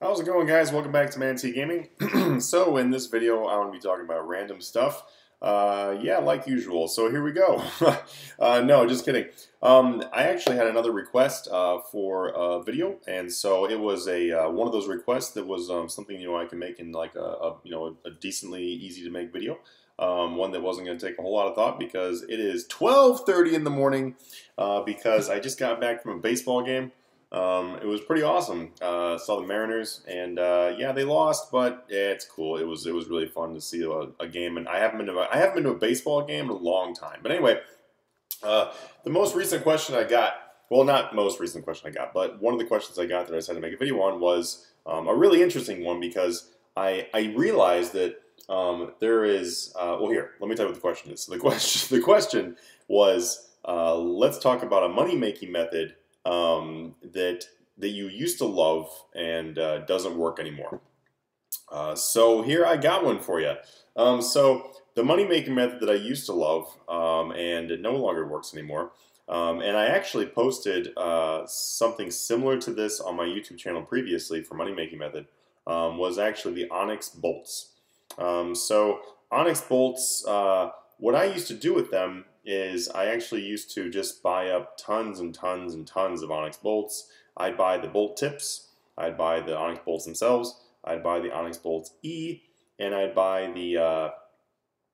How's it going, guys? Welcome back to Manatee Gaming. So in this video I'm going to be talking about random stuff. Yeah, like usual. So here we go. No, just kidding. I actually had another request for a video, and so it was a one of those requests that was something I can make in like a decently easy to make video. One that wasn't going to take a whole lot of thought because it is 12:30 in the morning because I just got back from a baseball game. It was pretty awesome. Saw the Mariners, and yeah, they lost, but yeah, it's cool. It was really fun to see a game, and I haven't been to a baseball game in a long time. But anyway, the most recent question I got, well, not most recent question I got, but one of the questions I got that I decided to make a video on was a really interesting one because I realized that there is well, here, let me tell you what the question is. So the question was let's talk about a money making method that you used to love and doesn't work anymore. So here I got one for you. So the money-making method that I used to love and it no longer works anymore. And I actually posted something similar to this on my YouTube channel previously for money-making method. Was actually the Onyx bolts. So Onyx bolts, what I used to do with them is I actually used to just buy up tons and tons and tons of Onyx bolts. I'd buy the bolt tips, I'd buy the Onyx bolts themselves, I'd buy the Onyx bolts E, and I'd buy the,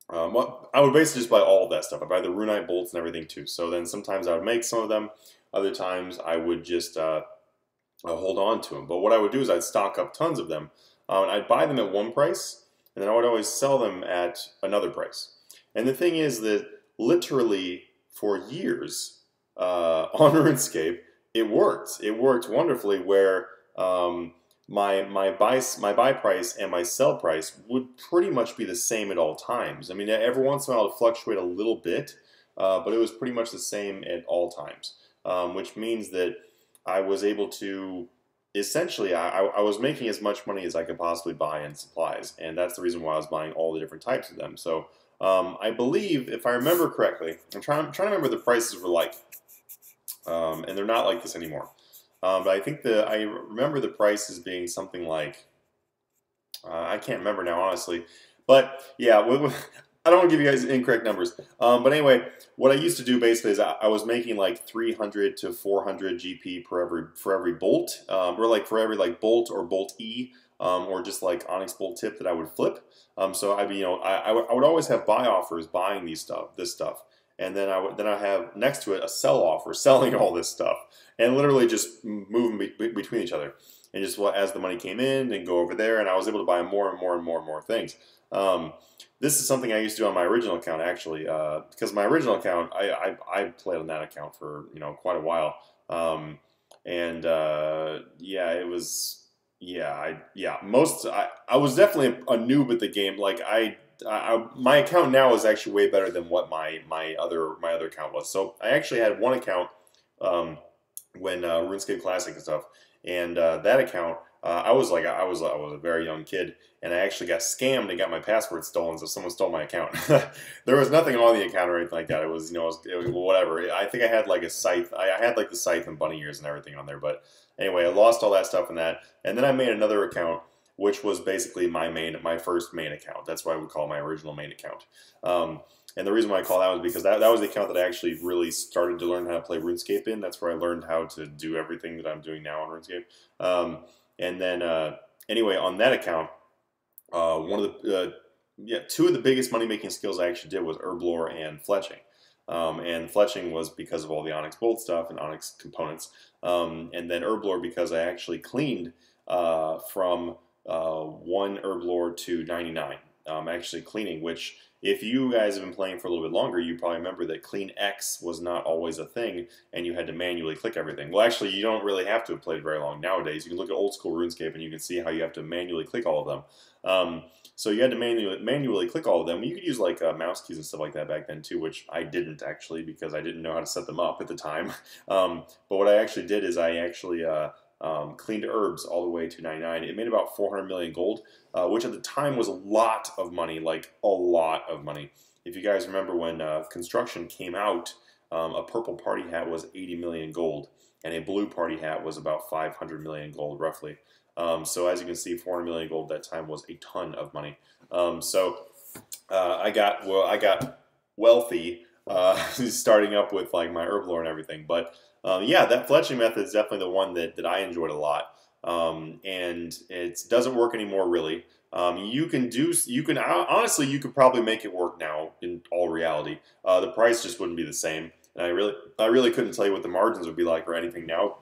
I would basically just buy all of that stuff. I'd buy the Runite bolts and everything too. So then sometimes I would make some of them, other times I would just hold on to them. But what I would do is I'd stock up tons of them, and I'd buy them at one price, and then I would always sell them at another price. And the thing is that literally for years on RuneScape, it worked. It worked wonderfully where my buy price and my sell price would pretty much be the same at all times. I mean, every once in a while it would fluctuate a little bit, but it was pretty much the same at all times, which means that I was able to essentially, I was making as much money as I could possibly buy in supplies, and that's the reason why I was buying all the different types of them. So I believe, if I remember correctly, I'm trying to remember the prices were like, and they're not like this anymore. But I think I remember the prices being something like, I can't remember now, honestly. But yeah, I don't want to give you guys incorrect numbers. But anyway, what I used to do basically is I was making like 300 to 400 GP for every bolt, or like for every like bolt or bolt E. Or just like Onyx bolt tip that I would flip. So I'd be, I would always have buy offers buying this stuff, and then I have next to it a sell offer selling all this stuff, and literally just moving between each other, and just as the money came in and go over there, and I was able to buy more and more and more and more things. This is something I used to do on my original account actually, because my original account I played on that account for quite a while, and yeah, it was. Yeah, I was definitely a noob at the game. Like my account now is actually way better than what my other account was. So I actually had one account when RuneScape Classic and stuff, and that account I was a very young kid, and I actually got scammed and got my password stolen. So someone stole my account. There was nothing on the account or anything like that. It was it was whatever. I think I had like a scythe. I had like the scythe and bunny ears and everything on there, but. Anyway, I lost all that stuff in that, and then I made another account, which was basically my first main account. That's what I would call my original main account. And the reason why I call that was because that was the account that I actually really started to learn how to play RuneScape in. That's where I learned how to do everything that I'm doing now on RuneScape. And then, anyway, on that account, one of the two of the biggest money-making skills I actually did was herblore and fletching. And fletching was because of all the Onyx bolt stuff and Onyx components. And then herblore because I actually cleaned from 1 herblore to 99. Actually cleaning, which if you guys have been playing for a little bit longer, you probably remember that clean X was not always a thing, and you had to manually click everything. Well, actually, you don't really have to have played very long nowadays. You can look at old school RuneScape, and you can see how you have to manually click all of them. So you had to manually click all of them. You could use like mouse keys and stuff like that back then too, which I didn't actually because I didn't know how to set them up at the time. But what I actually did is I actually cleaned herbs all the way to 99. It made about 400 million gold, which at the time was a lot of money, like a lot of money. If you guys remember when construction came out, a purple party hat was 80 million gold, and a blue party hat was about 500 million gold roughly. So as you can see, 400 million gold at that time was a ton of money. I got wealthy starting up with like my herb lore and everything. But yeah, that fletching method is definitely the one that I enjoyed a lot. And it doesn't work anymore really. Honestly, you could probably make it work now in all reality. The price just wouldn't be the same. And I really couldn't tell you what the margins would be like or anything now,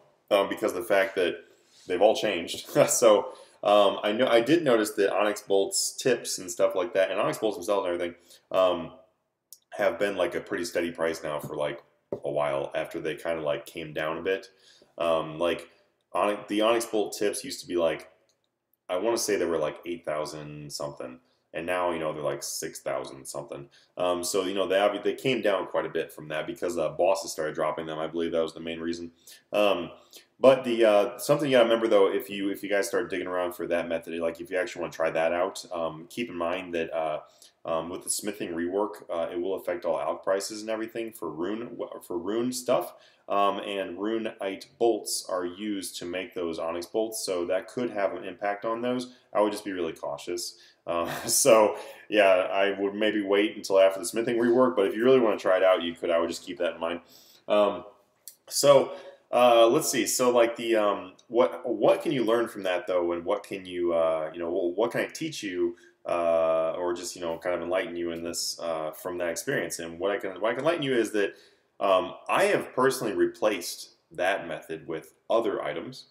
because of the fact that they've all changed. So I did notice that Onyx Bolt's tips and stuff like that, and Onyx Bolts themselves and everything, have been like a pretty steady price now for like a while after they kind of like came down a bit. Like the Onyx Bolt tips used to be like, I want to say they were like 8,000 something, and now they're like 6,000 something. So they came down quite a bit from that because bosses started dropping them. I believe that was the main reason. But the something you gotta remember though, if you guys start digging around for that method, like if you actually want to try that out, keep in mind that with the smithing rework, it will affect all alch prices and everything for rune stuff. And runite bolts are used to make those onyx bolts, so that could have an impact on those. I would just be really cautious. So yeah, I would maybe wait until after the smithing rework. But if you really want to try it out, you could. I would just keep that in mind. Let's see. So like the what can you learn from that though, and what can you what can I teach you, or just kind of enlighten you in this from that experience? And what I can enlighten you is that I have personally replaced that method with other items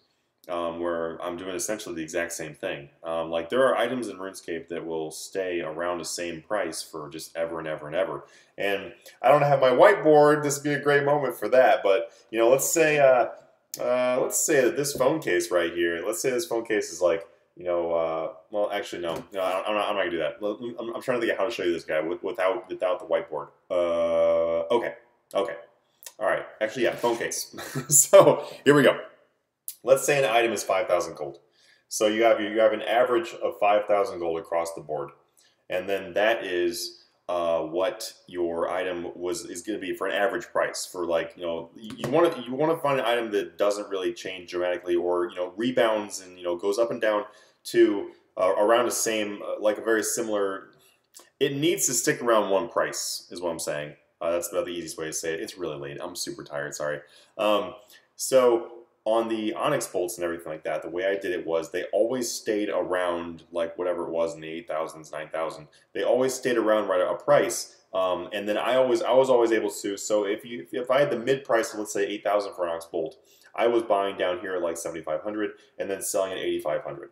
where I'm doing essentially the exact same thing. Like there are items in RuneScape that will stay around the same price for just ever and ever and ever. And I don't have my whiteboard. This would be a great moment for that. But let's say that this phone case right here. Let's say this phone case is like well, actually, no, I'm not gonna do that. I'm trying to think of how to show you this guy without the whiteboard. Okay. All right. Actually, yeah, phone case. So here we go. Let's say an item is 5,000 gold. So you have an average of 5,000 gold across the board, and then that is what your item is going to be for an average price. For like you want to find an item that doesn't really change dramatically, or rebounds and goes up and down to around the same, like a very similar. It needs to stick around one price, is what I'm saying. That's about the easiest way to say it. It's really late. I'm super tired. Sorry. So on the Onyx bolts and everything like that, the way I did it was they always stayed around like whatever it was in the 8,000s, 9,000. They always stayed around right at a price. And then I was always able to. So if I had the mid price of let's say 8,000 for an Onyx bolt, I was buying down here at like 7,500 and then selling at 8,500.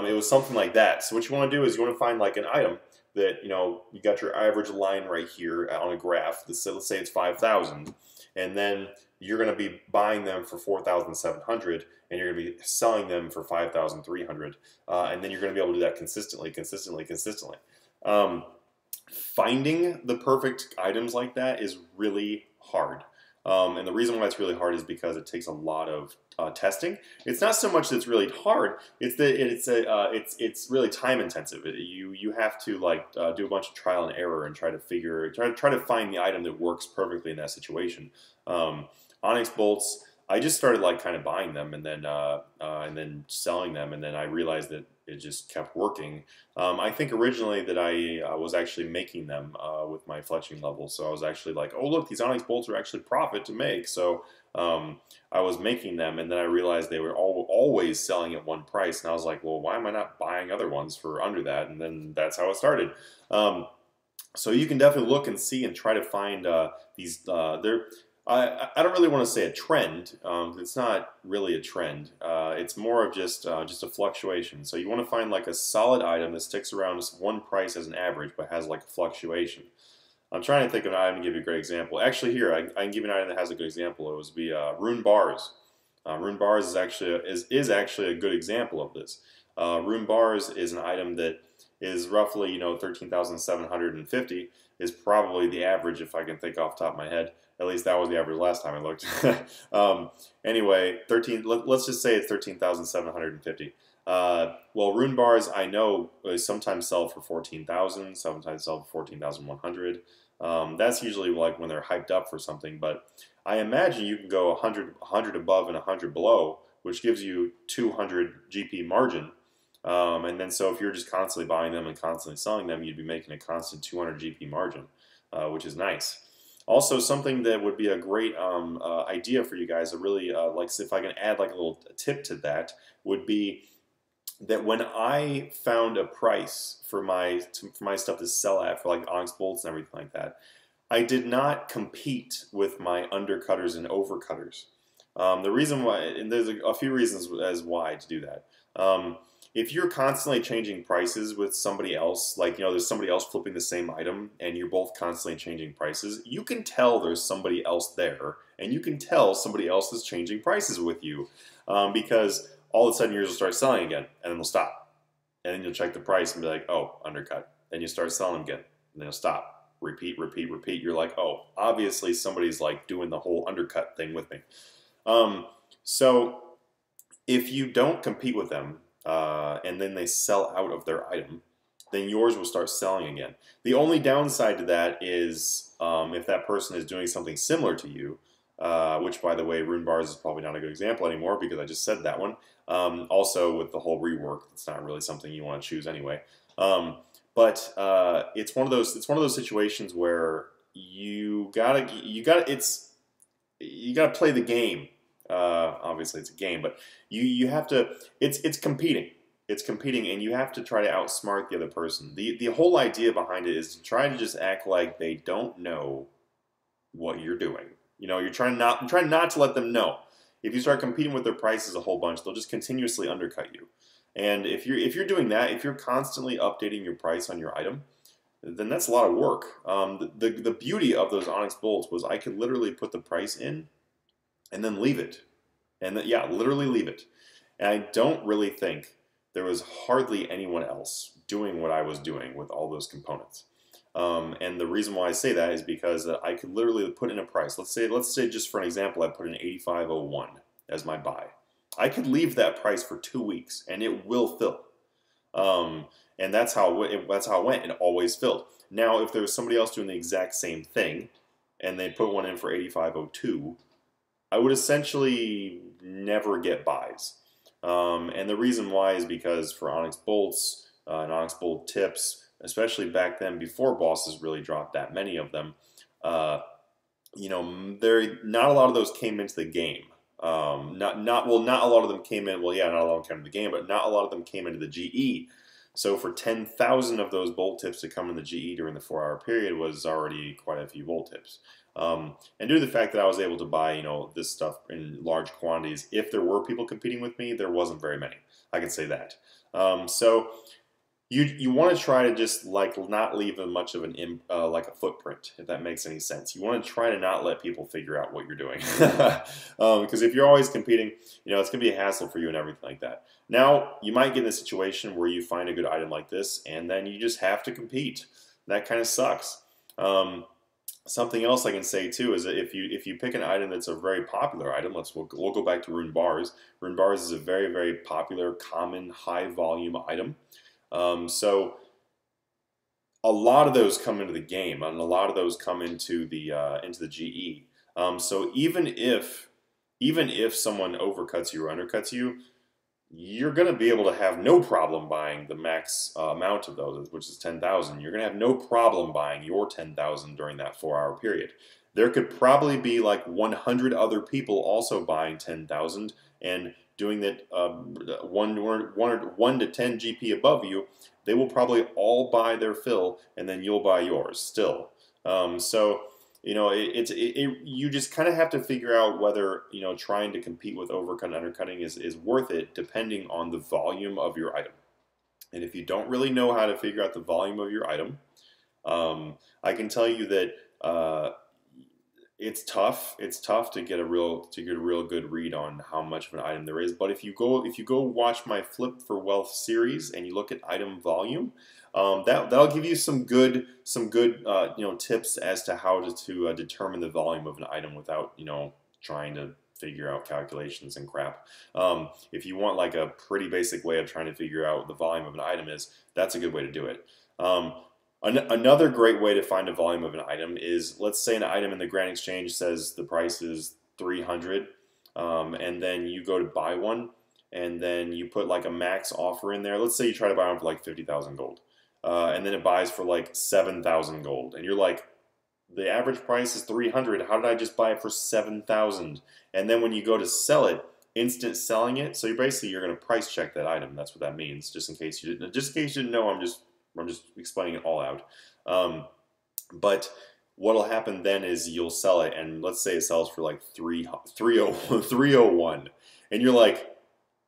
It was something like that. So what you want to do is you want to find like an item that you got your average line right here on a graph. Let's say it's 5,000, and then you're going to be buying them for 4,700, and you're going to be selling them for 5,300, and then you're going to be able to do that consistently. Finding the perfect items like that is really hard. And the reason why it's really hard is because it takes a lot of testing. It's not so much that it's really hard; it's that it's really time intensive. You have to like do a bunch of trial and error and try to find the item that works perfectly in that situation. Onyx bolts, I just started like kind of buying them and then selling them, and then I realized that it just kept working. I think originally that I was actually making them with my fletching level, so I was actually like, oh look, these Onyx bolts are actually profit to make. So I was making them, and then I realized they were always selling at one price, and I was like, well, why am I not buying other ones for under that? And then that's how it started. So you can definitely look and see and try to find these. I don't really want to say a trend. It's not really a trend. It's more of just a fluctuation. So you want to find like a solid item that sticks around one price as an average, but has like a fluctuation. I'm trying to think of an item to give you a great example. Actually, here I can give you an item that has a good example. It would be rune bars. Rune bars is actually a good example of this. Rune bars is an item that is roughly 13,750 is probably the average if I can think off the top of my head. At least that was the average last time I looked. Anyway, let's just say it's 13,750. Well, rune bars I know sometimes sell for 14,000, sometimes sell for 14,100. That's usually like when they're hyped up for something. But I imagine you can go 100 above and 100 below which gives you 200 GP margin. And then so if you're just constantly buying them and constantly selling them, you'd be making a constant 200 GP margin, which is nice. Also, something that would be a great idea for you guys, to really like, if I can add like a little tip to that, would be that when I found a price for my stuff to sell at, for like Onyx bolts and everything like that, I did not compete with my undercutters and overcutters. The reason why, and there's a few reasons as why to do that. If you're constantly changing prices with somebody else, like, there's somebody else flipping the same item and you're both constantly changing prices, you can tell there's somebody else there, and you can tell somebody else is changing prices with you, because all of a sudden yours will start selling again, and then they'll stop. And then you'll check the price and be like, oh, undercut. Then you start selling again, and then you'll stop. Repeat, repeat, repeat. You're like, oh, obviously somebody's like doing the whole undercut thing with me. So if you don't compete with them, and then they sell out of their item, then yours will start selling again. The only downside to that is if that person is doing something similar to you, which, by the way, Rune Bars is probably not a good example anymore because I just said that one. Also, with the whole rework, it's not really something you want to choose anyway. But it's one of those situations where you gotta play the game. Obviously, it's a game, but you have to. It's competing. It's competing, and you have to try to outsmart the other person. The whole idea behind it is to try to just act like they don't know what you're doing. You're trying not to let them know. If you start competing with their prices a whole bunch, they'll just continuously undercut you. And if you're doing that, if you're constantly updating your price on your item, then that's a lot of work. The beauty of those Onyx bolts was I could literally put the price in and then leave it. And then, yeah, literally leave it. And I don't really think there was hardly anyone else doing what I was doing with all those components. And the reason why I say that is because I could literally put in a price. Let's say just for an example, I put in 8501 as my buy. I could leave that price for 2 weeks and it will fill. And that's how it went. It always filled. Now, if there was somebody else doing the exact same thing and they put one in for 8502, I would essentially never get buys. And the reason why is because for Onyx bolts and Onyx bolt tips, especially back then before bosses really dropped that many of them, not a lot of those came into the game. Not a lot of them came in. Well, yeah, not a lot of them came into the game, but not a lot of them came into the GE. So for 10,000 of those bolt tips to come in the GE during the 4-hour period was already quite a few bolt tips. And due to the fact that I was able to buy, this stuff in large quantities, if there were people competing with me, there wasn't very many. I can say that. So you want to try to just not leave much of an like a footprint, if that makes any sense. You want to try to not let people figure out what you're doing, because if you're always competing, it's gonna be a hassle for you and everything like that. Now you might get in a situation where you find a good item like this, and then you just have to compete. That kind of sucks. Something else I can say too is that if you pick an item that's a very popular item, we'll go back to Rune Bars. Rune Bars is a very, very popular, common, high volume item. So a lot of those come into the game, and a lot of those come into the GE. So even if someone overcuts you or undercuts you, you're going to be able to have no problem buying the max amount of those, which is 10,000. You're going to have no problem buying your 10,000 during that 4-hour period. There could probably be like 100 other people also buying 10,000 and doing that 1 to 10 GP above you. They will probably all buy their fill, and then you'll buy yours still. So you just kind of have to figure out whether trying to compete with overcut and undercutting is worth it, depending on the volume of your item. And if you don't really know how to figure out the volume of your item, I can tell you that it's tough. It's tough to get a real good read on how much of an item there is. But if you go watch my Flip for Wealth series and you look at item volume, that'll give you some good tips as to how to determine the volume of an item without trying to figure out calculations and crap. If you want like a pretty basic way of trying to figure out what the volume of an item is, that's a good way to do it. Another great way to find a volume of an item is, let's say an item in the Grand Exchange says the price is 300. and then you go to buy one, and then you put like a max offer in there. Let's say you try to buy one for like 50,000 gold, and then it buys for like 7,000 gold, and you're like, the average price is 300. How did I just buy it for 7,000? And then when you go to sell it, instant selling it. So you're going to price check that item. That's what that means. Just in case you didn't know, I'm just explaining it all out. But what'll happen then is you'll sell it, and let's say it sells for like 301, and you're like,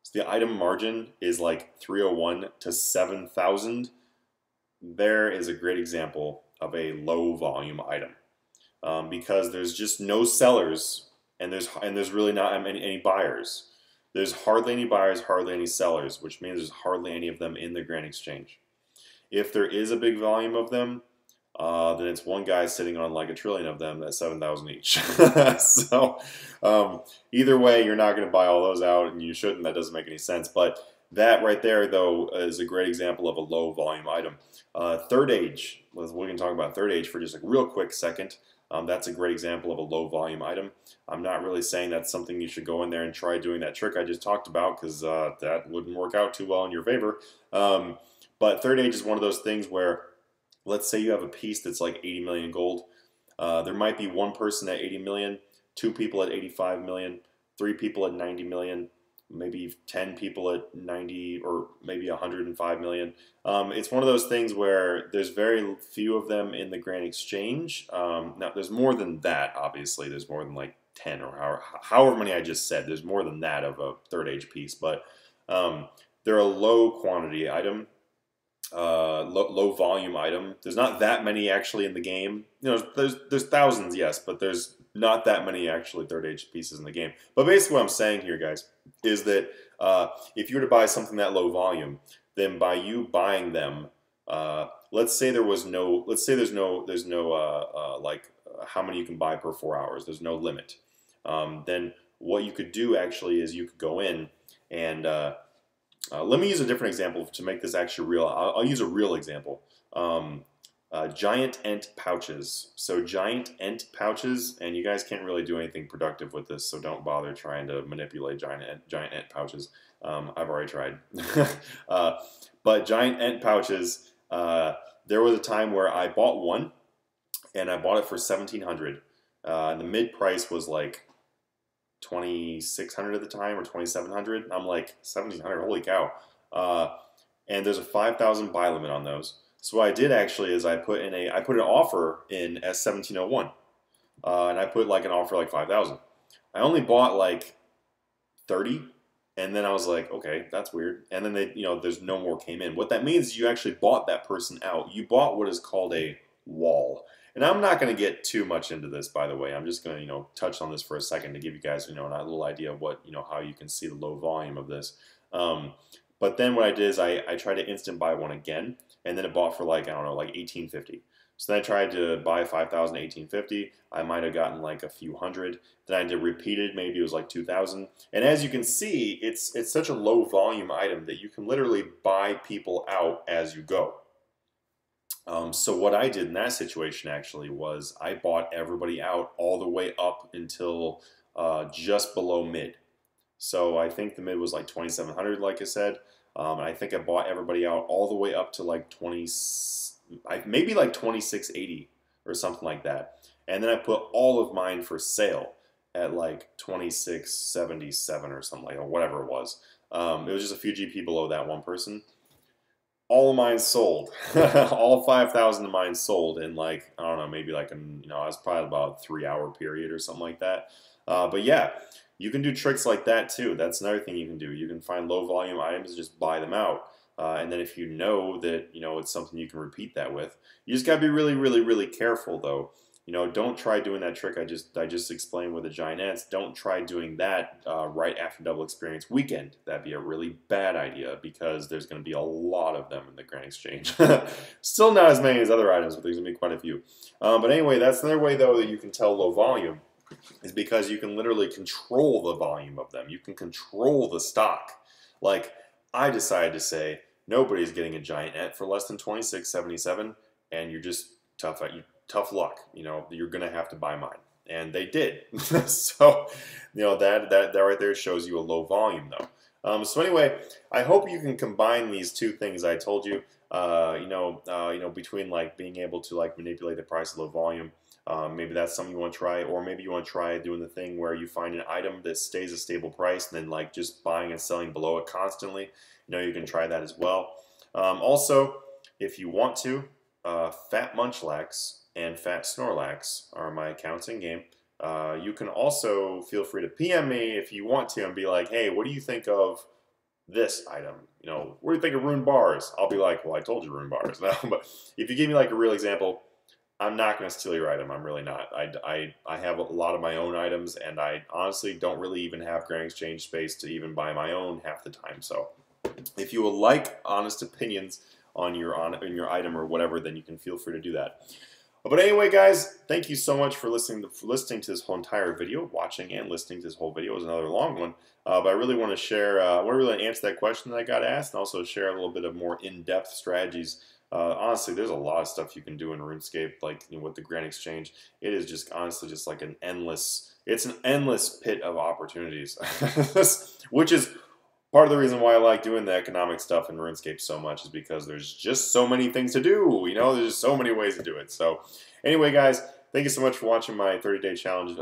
so the item margin is like 301 to 7,000. There is a great example of a low volume item, because there's just no sellers, and there's really not any buyers. There's hardly any buyers, hardly any sellers, which means there's hardly any of them in the Grand Exchange. If there is a big volume of them, then it's one guy sitting on like a trillion of them at 7,000 each. So either way, you're not going to buy all those out, and you shouldn't. That doesn't make any sense. But that right there, though, is a great example of a low volume item. Third Age, we can talk about Third Age for just a real quick second. That's a great example of a low volume item. I'm not really saying that's something you should go in there and try doing that trick I just talked about, because that wouldn't work out too well in your favor. But Third Age is one of those things where, let's say you have a piece that's like 80 million gold. There might be one person at 80 million, two people at 85 million, three people at 90 million, maybe 10 people at 90, or maybe 105 million. It's one of those things where there's very few of them in the Grand Exchange. Now, there's more than that, obviously. There's more than like 10 or however many I just said. There's more than that of a Third Age piece, but they're a low quantity item. Low volume item. There's not that many actually in the game. You know, there's thousands, yes, but there's not that many actually Third Age pieces in the game. But basically, what I'm saying here, guys, is that if you were to buy something that low volume, then by you buying them, let's say there's no like how many you can buy per 4 hours. There's no limit. Then what you could do actually is you could go in and let me use a different example to make this actually real. I'll use a real example. Giant Ent pouches. So giant Ent pouches, and you guys can't really do anything productive with this, so don't bother trying to manipulate giant Ent pouches. I've already tried. But giant Ent pouches, there was a time where I bought one, and I bought it for 1,700. And the mid price was like 2,600 at the time, or 2,700. I'm like, 1,700, holy cow. And there's a 5,000 buy limit on those. So what I did actually is I put an offer in as 1,701, and I put like an offer like 5,000. I only bought like 30, and then I was like, okay, that's weird. And then there's no more came in. What that means is you actually bought that person out. You bought what is called a wall. And I'm not going to get too much into this, by the way. I'm just going to, touch on this for a second to give you guys, a little idea of what, how you can see the low volume of this. But then what I did is I tried to instant buy one again, and then it bought for like, I don't know, like 1,850. So then I tried to buy 5,000, 1,850. I might have gotten like a few hundred. Then I did repeated, maybe it was like 2,000. And as you can see, it's such a low volume item that you can literally buy people out as you go. So what I did in that situation actually was I bought everybody out all the way up until just below mid. So I think the mid was like 2,700, like I said. And I think I bought everybody out all the way up to like maybe like 2,680 or something like that. And then I put all of mine for sale at like 2,677 or something like that, or whatever it was. It was just a few GP below that one person. All of mine sold. All 5,000 of mine sold in like, I don't know, maybe like, I was probably about a 3-hour period or something like that. But yeah, you can do tricks like that too. That's another thing you can do. You can find low volume items and just buy them out. And then if you know that, it's something you can repeat that with, you just gotta be really, really, really careful though. Don't try doing that trick I just explained with the giant ants. Don't try doing that right after Double Experience Weekend. That'd be a really bad idea because there's going to be a lot of them in the Grand Exchange. Still not as many as other items, but there's going to be quite a few. But anyway, that's another way though that you can tell low volume is because you can literally control the volume of them. You can control the stock. Like I decided to say nobody's getting a giant ant for less than 26.77, and you're just tough luck. You're going to have to buy mine. and they did. So, you know, that right there shows you a low volume though. So anyway, I hope you can combine these two things I told you. Between like being able to like manipulate the price of low volume. Maybe that's something you want to try, or maybe you want to try doing the thing where you find an item that stays a stable price, and then like just buying and selling below it constantly. You know, you can try that as well. Also, if you want to, Fat Munchlax and Fat Snorlax are my accounts in game. You can also feel free to PM me if you want to and be like, hey, what do you think of this item? You know, what do you think of rune bars? I'll be like, well, I told you rune bars. No, but if you give me like a real example, I'm not going to steal your item. I'm really not. I have a lot of my own items, and I honestly don't really even have Grand Exchange space to even buy my own half the time. So if you would like honest opinions on your item or whatever, then you can feel free to do that. But anyway, guys, thank you so much for listening to this whole entire video, watching and listening to this whole video. It was another long one, but I really want to share, I want to really answer that question that I got asked, and also share a little bit of more in-depth strategies. Honestly, there's a lot of stuff you can do in RuneScape, like with the Grand Exchange. It is just honestly just like it's an endless pit of opportunities, which is part of the reason why I like doing the economic stuff in RuneScape so much, is because there's just so many things to do. You know, there's just so many ways to do it. So anyway, guys, thank you so much for watching my 30-day challenge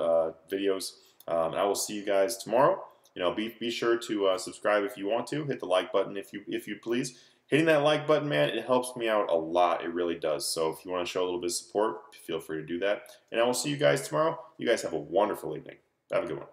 videos. I will see you guys tomorrow. You know, be sure to subscribe if you want to. Hit the like button if you please. Hitting that like button, man, it helps me out a lot. It really does. So if you want to show a little bit of support, feel free to do that. And I will see you guys tomorrow. You guys have a wonderful evening. Have a good one.